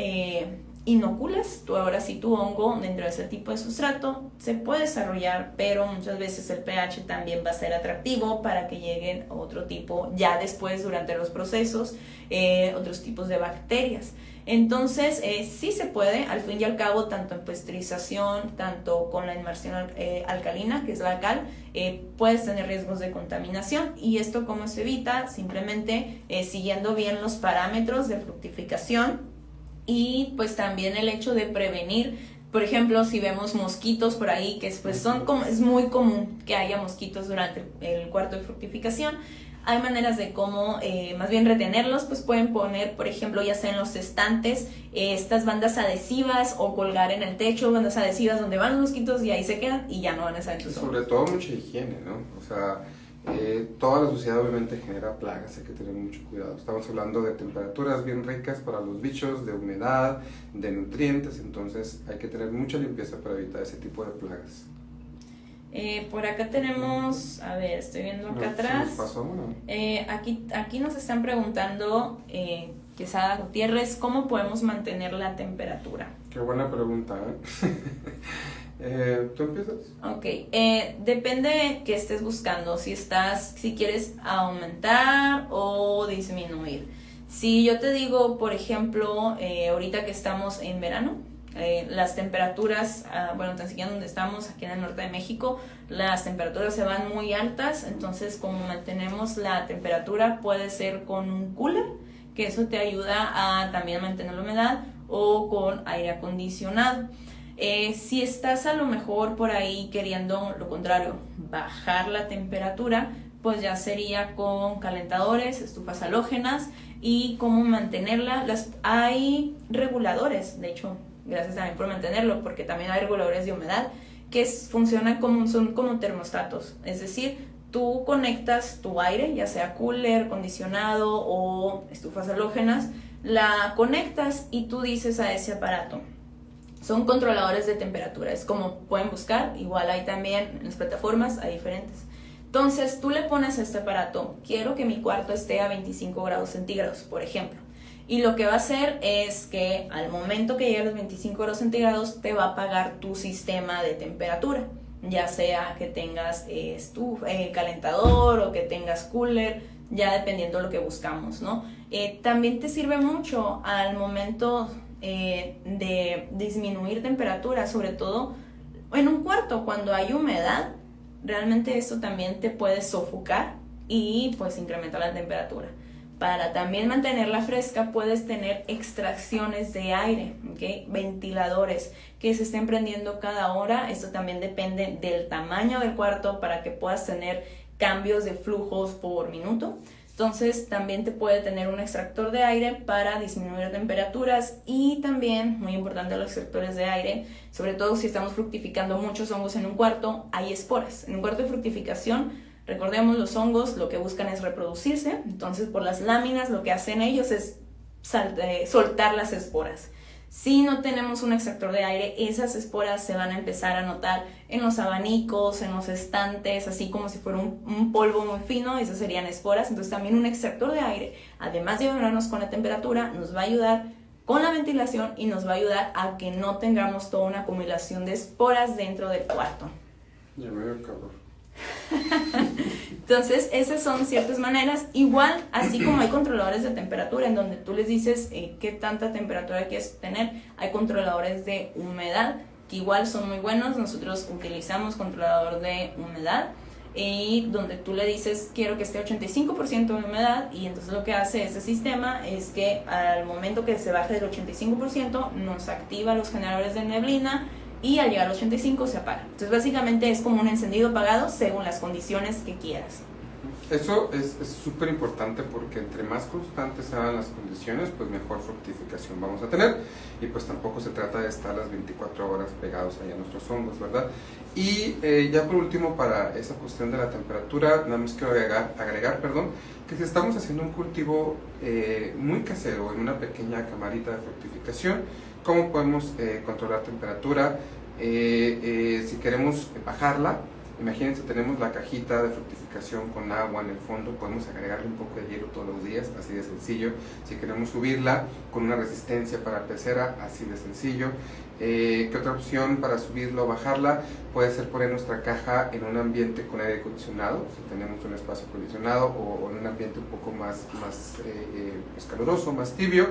Speaker 1: inoculas? Ahora sí tu hongo dentro de ese tipo de sustrato se puede desarrollar, pero muchas veces el pH también va a ser atractivo para que lleguen a otro tipo, ya después durante los procesos, otros tipos de bacterias. Entonces, sí se puede, al fin y al cabo, tanto en pasteurización, tanto con la inmersión alcalina, que es la cal, puedes tener riesgos de contaminación. ¿Y esto cómo se evita? Simplemente siguiendo bien los parámetros de fructificación y pues también el hecho de prevenir. Por ejemplo, si vemos mosquitos por ahí, que es muy común que haya mosquitos durante el cuarto de fructificación. Hay maneras de cómo más bien retenerlos, pues pueden poner, por ejemplo, ya sea en los estantes, estas bandas adhesivas o colgar en el techo bandas adhesivas donde van los mosquitos y ahí se quedan y ya no van a salir sus
Speaker 2: Sobre todo mucha higiene, ¿no? O sea, toda la suciedad obviamente genera plagas, hay que tener mucho cuidado. Estamos hablando de temperaturas bien ricas para los bichos, de humedad, de nutrientes, entonces hay que tener mucha limpieza para evitar ese tipo de plagas.
Speaker 1: Por acá tenemos, a ver, estoy viendo acá atrás.
Speaker 2: ¿Se nos pasó uno?
Speaker 1: Aquí nos están preguntando, Quesada Gutiérrez, ¿cómo podemos mantener la temperatura?
Speaker 2: Qué buena pregunta, ¿eh? ¿Tú empiezas?
Speaker 1: Ok, depende qué estés buscando, si quieres aumentar o disminuir. Si yo te digo, por ejemplo, ahorita que estamos en verano, las temperaturas, tan siquiera donde estamos, aquí en el norte de México, las temperaturas se van muy altas, entonces como mantenemos la temperatura puede ser con un cooler, que eso te ayuda a también mantener la humedad, o con aire acondicionado. Si estás a lo mejor por ahí queriendo lo contrario, bajar la temperatura, pues ya sería con calentadores, estufas halógenas y cómo mantenerla. Hay reguladores, de hecho, gracias también por mantenerlo, porque también hay reguladores de humedad que funcionan son como termostatos, es decir, tú conectas tu aire, ya sea cooler, acondicionado o estufas halógenas, la conectas y tú dices a ese aparato. Son controladores de temperatura, es como pueden buscar, igual hay también en las plataformas, hay diferentes. Entonces tú le pones a este aparato, quiero que mi cuarto esté a 25 grados centígrados, por ejemplo. Y lo que va a hacer es que al momento que llegue a los 25 grados centígrados te va a apagar tu sistema de temperatura, ya sea que tengas calentador o que tengas cooler, ya dependiendo de lo que buscamos, ¿no? También te sirve mucho al momento de disminuir temperatura, sobre todo en un cuarto cuando hay humedad. Realmente esto también te puede sofocar y pues incrementar la temperatura. Para también mantenerla fresca puedes tener extracciones de aire, ¿okay? Ventiladores que se estén prendiendo cada hora. Esto también depende del tamaño del cuarto para que puedas tener cambios de flujos por minuto. Entonces también te puede tener un extractor de aire para disminuir temperaturas y también, muy importante los extractores de aire, sobre todo si estamos fructificando muchos hongos en un cuarto, hay esporas. En un cuarto de fructificación, recordemos, los hongos lo que buscan es reproducirse, entonces por las láminas lo que hacen ellos es soltar las esporas. Si no tenemos un extractor de aire, esas esporas se van a empezar a notar en los abanicos, en los estantes, así como si fuera un polvo muy fino, esas serían esporas. Entonces también un extractor de aire, además de ayudarnos con la temperatura, nos va a ayudar con la ventilación y nos va a ayudar a que no tengamos toda una acumulación de esporas dentro del cuarto.
Speaker 2: Ya me dio calor.
Speaker 1: Entonces esas son ciertas maneras, igual así como hay controladores de temperatura en donde tú les dices qué tanta temperatura quieres tener, hay controladores de humedad que igual son muy buenos. Nosotros utilizamos controlador de humedad y donde tú le dices quiero que esté 85% de humedad, y entonces lo que hace ese sistema es que al momento que se baje del 85% nos activa los generadores de neblina y al llegar al 85 se apaga. Entonces básicamente es como un encendido apagado según las condiciones que quieras.
Speaker 2: Eso es súper importante porque entre más constantes sean las condiciones, pues mejor fructificación vamos a tener, y pues tampoco se trata de estar las 24 horas pegados ahí a nuestros hongos, ¿verdad? Y ya por último, para esa cuestión de la temperatura, nada más quiero agregar, que si estamos haciendo un cultivo muy casero en una pequeña camarita de fructificación, ¿cómo podemos controlar temperatura? Si queremos bajarla, imagínense, tenemos la cajita de fructificación con agua en el fondo, podemos agregarle un poco de hielo todos los días, así de sencillo. Si queremos subirla con una resistencia para pecera, así de sencillo. ¿Qué otra opción para subirla o bajarla? Puede ser poner nuestra caja en un ambiente con aire acondicionado, si tenemos un espacio acondicionado, o en un ambiente un poco más caluroso, más tibio.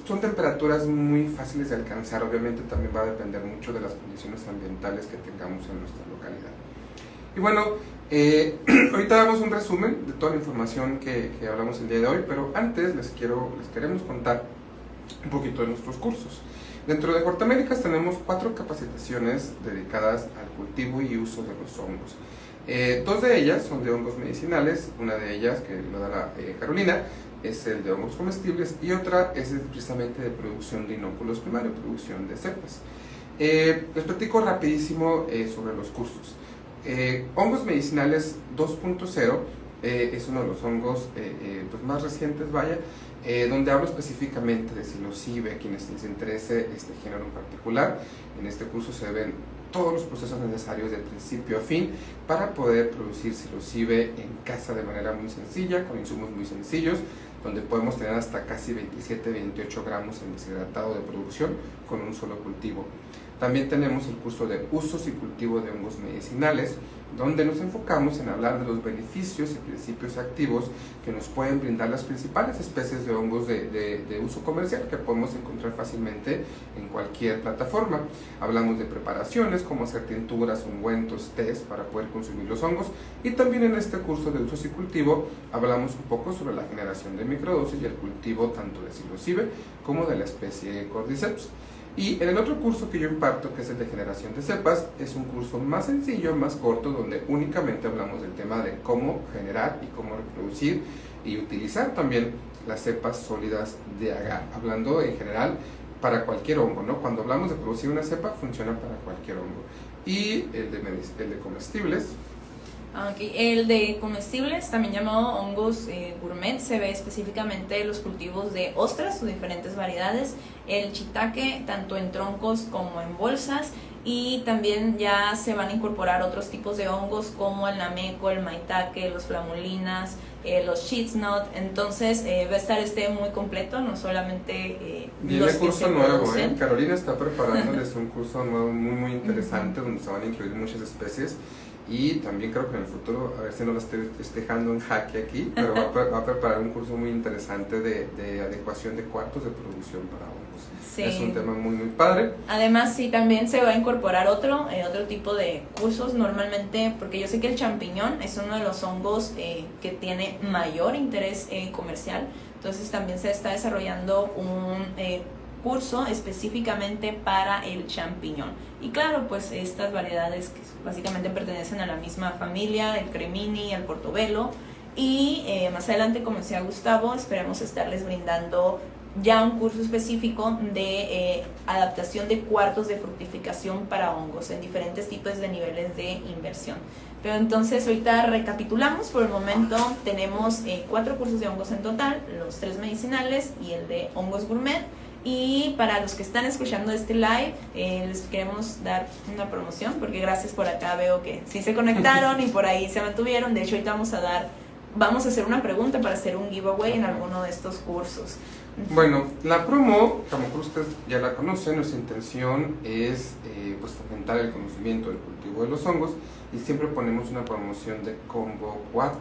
Speaker 2: Son temperaturas muy fáciles de alcanzar. Obviamente también va a depender mucho de las condiciones ambientales que tengamos en nuestra localidad. Y bueno, ahorita damos un resumen de toda la información que hablamos el día de hoy, pero antes les queremos contar un poquito de nuestros cursos. Dentro de Hortaméricas tenemos 4 capacitaciones dedicadas al cultivo y uso de los hongos. 2 de ellas son de hongos medicinales, una de ellas, que lo da la Carolina, es el de hongos comestibles, y otra es precisamente de producción de inóculos primarios, producción de cepas. Les platico rapidísimo sobre los cursos. Hongos medicinales 2.0 es uno de los hongos pues más recientes, donde hablo específicamente de psilocibe, a quienes les interese este género en particular. En este curso se ven todos los procesos necesarios de principio a fin para poder producir psilocibe en casa de manera muy sencilla, con insumos muy sencillos, donde podemos tener hasta casi 27-28 gramos en deshidratado de producción con un solo cultivo. También tenemos el curso de usos y cultivo de hongos medicinales, donde nos enfocamos en hablar de los beneficios y principios activos que nos pueden brindar las principales especies de hongos de uso comercial que podemos encontrar fácilmente en cualquier plataforma. Hablamos de preparaciones, como hacer tinturas, ungüentos, tés para poder consumir los hongos, y también en este curso de usos y cultivo hablamos un poco sobre la generación de microdosis y el cultivo tanto de psilocibe como de la especie Cordyceps. Y en el otro curso que yo imparto, que es el de generación de cepas, es un curso más sencillo, más corto, donde únicamente hablamos del tema de cómo generar y cómo reproducir y utilizar también las cepas sólidas de agar, hablando en general para cualquier hongo, ¿no? Cuando hablamos de producir una cepa, funciona para cualquier hongo. Y el de comestibles.
Speaker 1: Okay. El de comestibles, también llamado hongos gourmet, se ve específicamente los cultivos de ostras, sus diferentes variedades, el shiitake, tanto en troncos como en bolsas, y también ya se van a incorporar otros tipos de hongos como el nameco, el maitake, los flamulinas, los sheets nut. Entonces va a estar muy completo, no solamente
Speaker 2: viene
Speaker 1: los
Speaker 2: curso
Speaker 1: que se
Speaker 2: nuevo,
Speaker 1: producen.
Speaker 2: Carolina está preparándoles un curso nuevo muy interesante donde se van a incluir muchas especies. Y también creo que en el futuro, a ver si no lo estoy dejando en jaque aquí, pero va a preparar un curso muy interesante de adecuación de cuartos de producción para hongos.
Speaker 1: Sí.
Speaker 2: Es un tema muy padre.
Speaker 1: Además, sí, también se va a incorporar otro tipo de cursos normalmente, porque yo sé que el champiñón es uno de los hongos que tiene mayor interés comercial. Entonces también se está desarrollando un curso específicamente para el champiñón. Y claro, pues estas variedades que básicamente pertenecen a la misma familia, el cremini, el portobello. Y más adelante, como decía Gustavo, esperemos estarles brindando ya un curso específico de adaptación de cuartos de fructificación para hongos en diferentes tipos de niveles de inversión. Pero entonces ahorita recapitulamos. Por el momento tenemos 4 cursos de hongos en total, los 3 medicinales y el de hongos gourmet. Y para los que están escuchando este live, les queremos dar una promoción, porque gracias por acá, veo que sí se conectaron y por ahí se mantuvieron. De hecho, ahorita vamos a hacer una pregunta para hacer un giveaway en alguno de estos cursos.
Speaker 2: Bueno, la promo, que a lo mejor ustedes ya la conocen, nuestra intención es pues fomentar el conocimiento del cultivo de los hongos, y siempre ponemos una promoción de combo 4.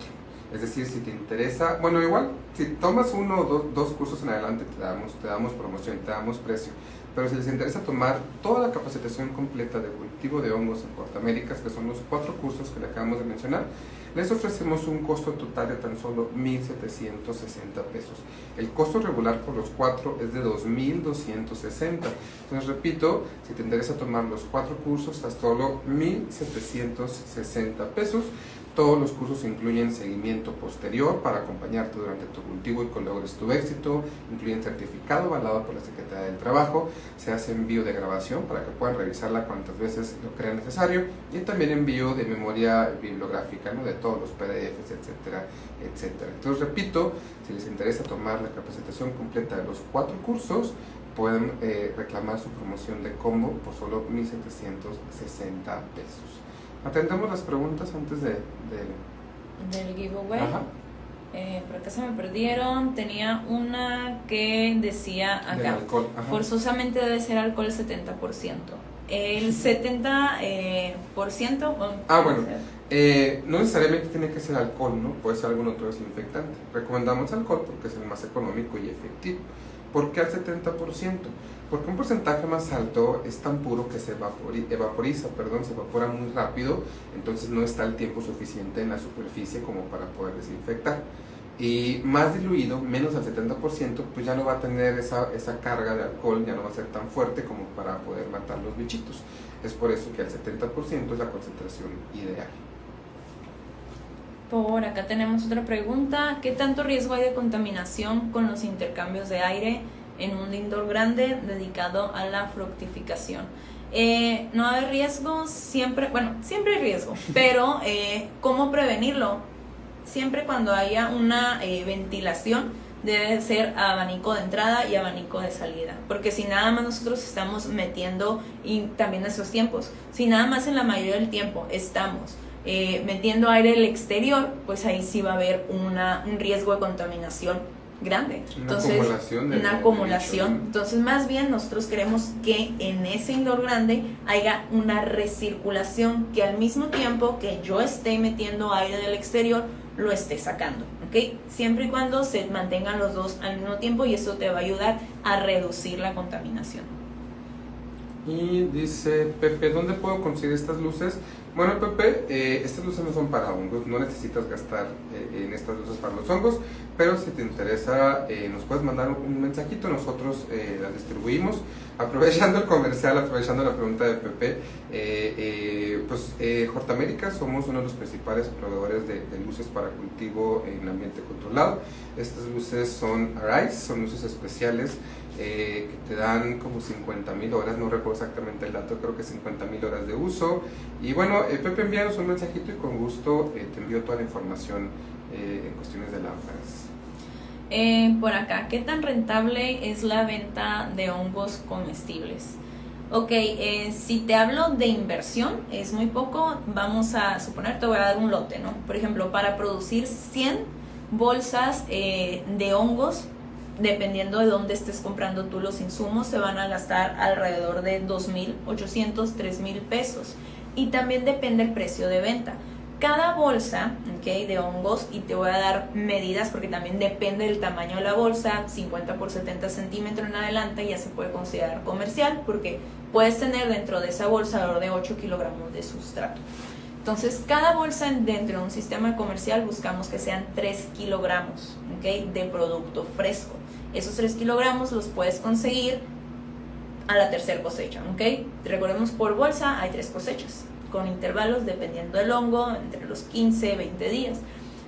Speaker 2: Es decir, si te interesa, bueno, igual, si tomas uno o dos cursos en adelante, te damos promoción, te damos precio. Pero si les interesa tomar toda la capacitación completa de cultivo de hongos en Portaméricas, que son los 4 cursos que le acabamos de mencionar, les ofrecemos un costo total de tan solo 1,760 pesos. El costo regular por los 4 es de 2,260. Entonces, repito, si te interesa tomar los 4 cursos, hasta solo 1,760 pesos. Todos los cursos incluyen seguimiento posterior para acompañarte durante tu cultivo y que logres tu éxito, incluyen certificado avalado por la Secretaría del Trabajo, se hace envío de grabación para que puedan revisarla cuantas veces lo crean necesario, y también envío de memoria bibliográfica, ¿no?, de todos los PDFs, etcétera, etcétera. Entonces, repito, si les interesa tomar la capacitación completa de los 4 cursos, pueden reclamar su promoción de combo por solo 1,760 pesos. Atendemos las preguntas antes del
Speaker 1: giveaway.
Speaker 2: Ajá.
Speaker 1: Por acá se me perdieron. Tenía una que decía acá,
Speaker 2: alcohol.
Speaker 1: Forzosamente debe ser alcohol el 70%. El 70%.
Speaker 2: Bueno, no necesariamente tiene que ser alcohol, ¿no? Puede ser algún otro desinfectante. Recomendamos alcohol porque es el más económico y efectivo. ¿Por qué al 70%? Porque un porcentaje más alto es tan puro que se evapora muy rápido, entonces no está el tiempo suficiente en la superficie como para poder desinfectar. Y más diluido, menos al 70%, pues ya no va a tener esa carga de alcohol, ya no va a ser tan fuerte como para poder matar los bichitos. Es por eso que al 70% es la concentración ideal.
Speaker 1: Por acá tenemos otra pregunta. ¿Qué tanto riesgo hay de contaminación con los intercambios de aire en un indoor grande dedicado a la fructificación? No hay riesgo, siempre hay riesgo, pero ¿cómo prevenirlo? Siempre cuando haya una ventilación, debe ser abanico de entrada y abanico de salida, porque si nada más nosotros estamos metiendo, y también nuestros tiempos, si nada más en la mayoría del tiempo estamos metiendo aire al exterior, pues ahí sí va a haber un riesgo de contaminación grande. Entonces, una acumulación. Entonces, más bien nosotros queremos que en ese indoor grande haya una recirculación, que al mismo tiempo que yo esté metiendo aire del exterior, lo esté sacando, ¿ok? Siempre y cuando se mantengan los dos al mismo tiempo, y eso te va a ayudar a reducir la contaminación.
Speaker 2: Y dice Pepe, ¿dónde puedo conseguir estas luces? Bueno, Pepe, estas luces no son para hongos, no necesitas gastar en estas luces para los hongos, pero si te interesa, nos puedes mandar un mensajito, nosotros las distribuimos. Aprovechando el comercial, aprovechando la pregunta de Pepe, Hortamérica somos uno de los principales proveedores de luces para cultivo en ambiente controlado. Estas luces son Arise, son luces especiales que te dan como 50,000 horas, no recuerdo exactamente el dato, creo que 50,000 horas de uso. Y bueno, Pepe, envíanos un mensajito y con gusto te envío toda la información en cuestiones de lámparas.
Speaker 1: Por acá, ¿qué tan rentable es la venta de hongos comestibles? Ok, si te hablo de inversión, es muy poco, vamos a suponer, te voy a dar un lote, ¿no? Por ejemplo, para producir 100 bolsas de hongos, dependiendo de dónde estés comprando tú los insumos, te van a gastar alrededor de 2,800, 3,000 pesos. Y también depende el precio de venta. Cada bolsa, okay, de hongos, y te voy a dar medidas porque también depende del tamaño de la bolsa, 50 por 70 centímetros en adelante ya se puede considerar comercial porque puedes tener dentro de esa bolsa alrededor de 8 kilogramos de sustrato. Entonces, cada bolsa dentro de un sistema comercial buscamos que sean 3 kilogramos, okay, de producto fresco. Esos 3 kilogramos los puedes conseguir a la tercera cosecha, ¿ok? Recordemos, por bolsa hay 3 cosechas, con intervalos dependiendo del hongo, entre los 15 y 20 días.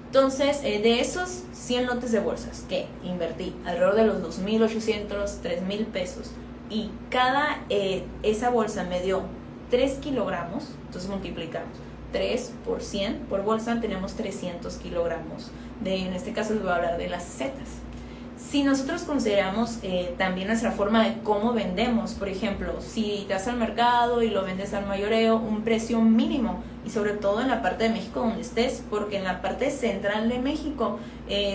Speaker 1: Entonces, de esos 100 lotes de bolsas que invertí, alrededor de los 2,800, 3,000 pesos, y esa bolsa me dio 3 kilogramos, entonces multiplicamos 3 por 100, por bolsa tenemos 300 kilogramos. En este caso les voy a hablar de las setas. Si nosotros consideramos también nuestra forma de cómo vendemos, por ejemplo, si te vas al mercado y lo vendes al mayoreo, un precio mínimo, y sobre todo en la parte de México donde estés, porque en la parte central de México,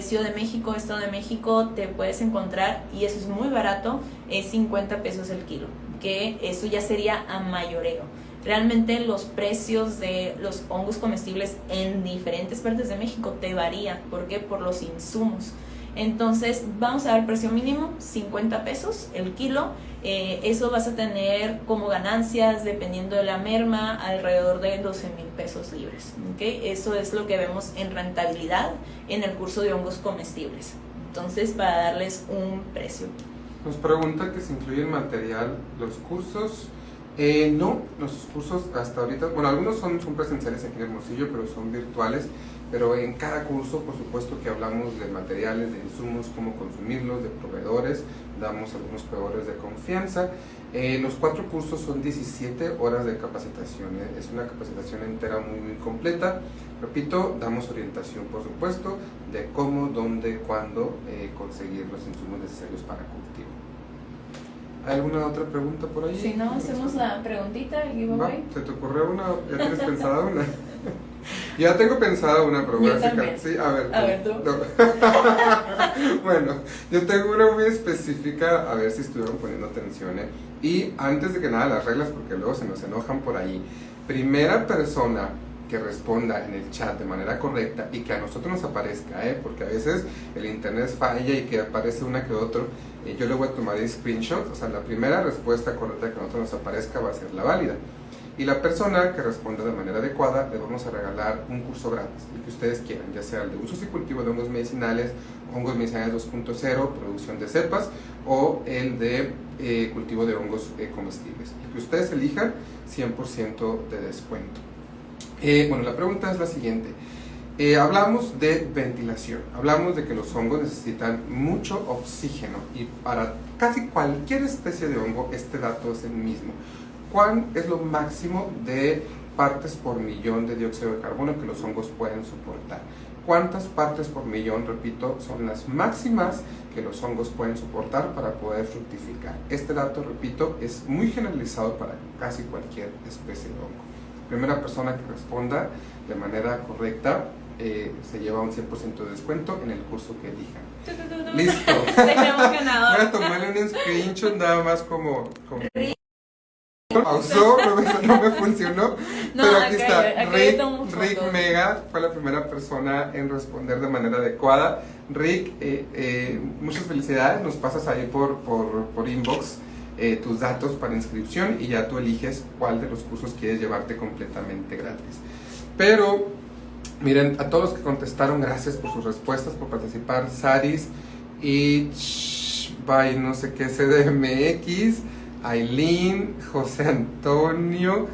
Speaker 1: Ciudad de México, Estado de México, te puedes encontrar, y eso es muy barato, 50 pesos el kilo, que eso ya sería a mayoreo. Realmente los precios de los hongos comestibles en diferentes partes de México te varían. ¿Por qué? Por los insumos. Entonces vamos a dar precio mínimo 50 pesos el kilo. Eso vas a tener como ganancias, dependiendo de la merma, alrededor de 12,000 pesos libres, ¿okay? Eso es lo que vemos en rentabilidad en el curso de hongos comestibles. Entonces, para darles un precio.
Speaker 2: Nos pregunta que si incluye el material los cursos. No, nuestros cursos hasta ahorita, bueno, algunos son presenciales aquí en Hermosillo, pero son virtuales. Pero en cada curso, por supuesto que hablamos de materiales, de insumos, cómo consumirlos, de proveedores, damos algunos proveedores de confianza. Los 4 cursos son 17 horas de capacitación, es una capacitación entera muy completa. Repito, damos orientación, por supuesto, de cómo, dónde, cuándo conseguir los insumos necesarios para cultivo. ¿Hay alguna otra pregunta por ahí?
Speaker 1: Si no, hacemos la preguntita.
Speaker 2: ¿Se te ocurrió una? ¿Ya tienes pensada una? Ya tengo pensada una, pero
Speaker 1: yo también.
Speaker 2: Sí, a ver
Speaker 1: tú.
Speaker 2: No. Bueno, yo tengo una muy específica, a ver si estuvieron poniendo atención, Y antes de que nada, las reglas, porque luego se nos enojan por ahí. Primera persona que responda en el chat de manera correcta y que a nosotros nos aparezca, porque a veces el internet falla y que aparece una que otro, yo le voy a tomar el screenshot, o sea, la primera respuesta correcta que a nosotros nos aparezca va a ser la válida. Y la persona que responda de manera adecuada, le vamos a regalar un curso gratis, el que ustedes quieran, ya sea el de usos y cultivo de hongos medicinales 2.0, producción de cepas, o el de cultivo de hongos comestibles. El que ustedes elijan, 100% de descuento. Bueno, la pregunta es la siguiente. Hablamos de ventilación, hablamos de que los hongos necesitan mucho oxígeno, y para casi cualquier especie de hongo este dato es el mismo. ¿Cuál es lo máximo de partes por millón de dióxido de carbono que los hongos pueden soportar? ¿Cuántas partes por millón, repito, son las máximas que los hongos pueden soportar para poder fructificar? Este dato, repito, es muy generalizado para casi cualquier especie de hongo. Primera persona que responda de manera correcta se lleva un 100% de descuento en el curso que elijan. ¡Listo!
Speaker 1: Tenemos ganador.
Speaker 2: Voy a tomarle un screenshot nada más como pausó, no me funcionó,
Speaker 1: no,
Speaker 2: pero aquí está.
Speaker 1: Rick
Speaker 2: Mega fue la primera persona en responder de manera adecuada. Rick, muchas felicidades, nos pasas ahí por inbox tus datos para inscripción y ya tú eliges cuál de los cursos quieres llevarte completamente gratis. Pero miren, a todos los que contestaron, gracias por sus respuestas, por participar. Saris y by no sé qué CDMX, Aileen, José Antonio,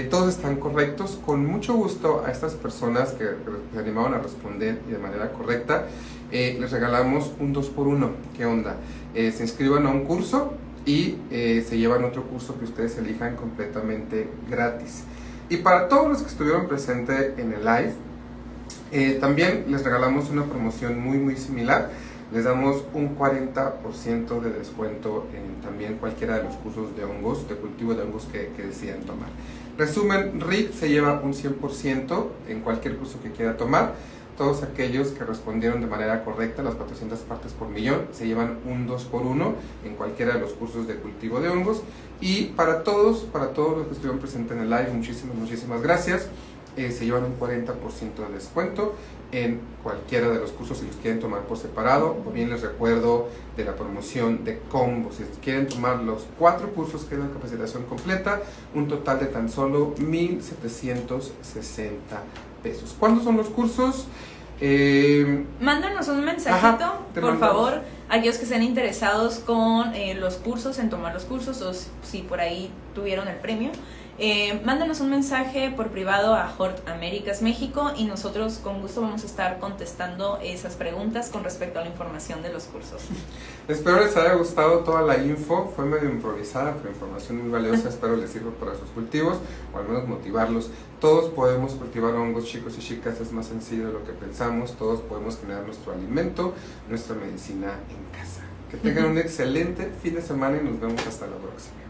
Speaker 2: todos están correctos. Con mucho gusto a estas personas que se animaron a responder y de manera correcta, les regalamos un 2x1. ¿Qué onda? Se inscriban a un curso y se llevan otro curso que ustedes elijan completamente gratis. Y para todos los que estuvieron presentes en el live, también les regalamos una promoción muy similar. les damos un 40% de descuento en también cualquiera de los cursos de hongos, de cultivo de hongos que decidan tomar. Resumen, Rick se lleva un 100% en cualquier curso que quiera tomar. Todos aquellos que respondieron de manera correcta, las 400 partes por millón, se llevan un 2x1 en cualquiera de los cursos de cultivo de hongos. Y para todos los que estuvieron presentes en el live, muchísimas gracias. Se llevan un 40% de descuento en cualquiera de los cursos si los quieren tomar por separado, o bien les recuerdo de la promoción de combo. Si quieren tomar los 4 cursos que es la capacitación completa, un total de tan solo 1,760 pesos. ¿Cuándo son los cursos?
Speaker 1: Mándanos un mensajito, por favor, aquellos que estén interesados con los cursos, en tomar los cursos, o si por ahí tuvieron el premio. Mándanos un mensaje por privado a Hort Américas México y nosotros con gusto vamos a estar contestando esas preguntas con respecto a la información de los cursos.
Speaker 2: Espero les haya gustado toda la info, fue medio improvisada, pero información muy valiosa, espero les sirva para sus cultivos o al menos motivarlos. Todos podemos cultivar hongos, chicos y chicas, es más sencillo de lo que pensamos, todos podemos generar nuestro alimento, nuestra medicina en casa. Que tengan un excelente fin de semana y nos vemos hasta la próxima.